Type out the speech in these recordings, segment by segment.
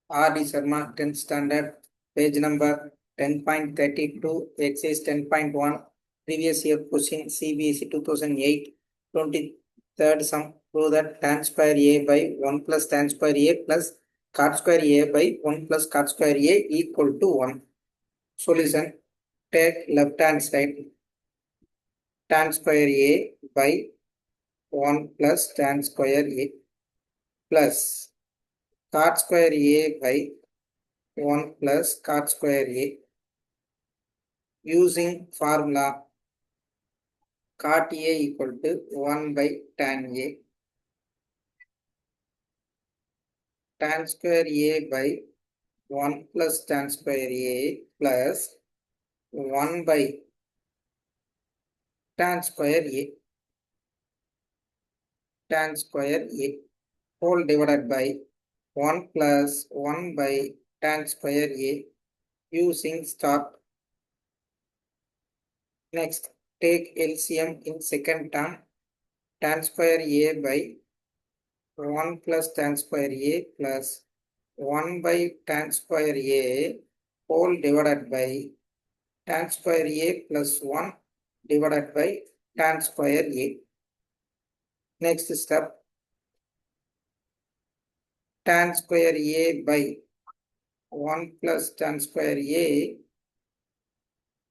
R.D. Sharma, 10th standard, page number 10.32, exercise 10.1, previous year question, CBSE 2008, 23rd sum, prove that tan square A by 1 plus tan square A plus cot square A by 1 plus cot square A equal to 1. Solution, take left hand side, tan square A by 1 plus tan square A plus cot square A by 1 plus cot square A. Using formula cot A equal to 1 by tan A. Tan square A by 1 plus tan square A plus 1 by tan square A. Tan square A whole divided by 1 plus 1 by tan square A using start. Next, take LCM in second term. Tan square A by 1 plus tan square A plus 1 by tan square A whole divided by tan square A plus 1 divided by tan square A. Next step, tan square A by 1 plus tan square A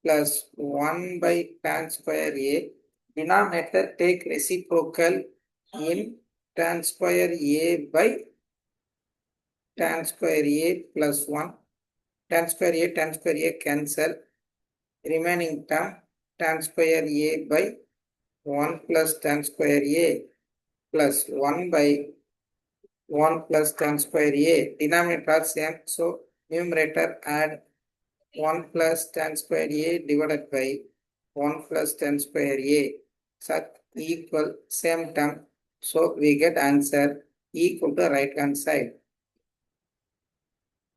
plus 1 by tan square A. Denominator take reciprocal in tan square A by tan square A plus 1. Tan square A cancel. Remaining term tan square A by 1 plus tan square A plus 1 by 1 plus tan square A. Denominator are same, so numerator add 1 plus tan square A divided by 1 plus tan square A. Such equal same term, so we get answer equal to right hand side.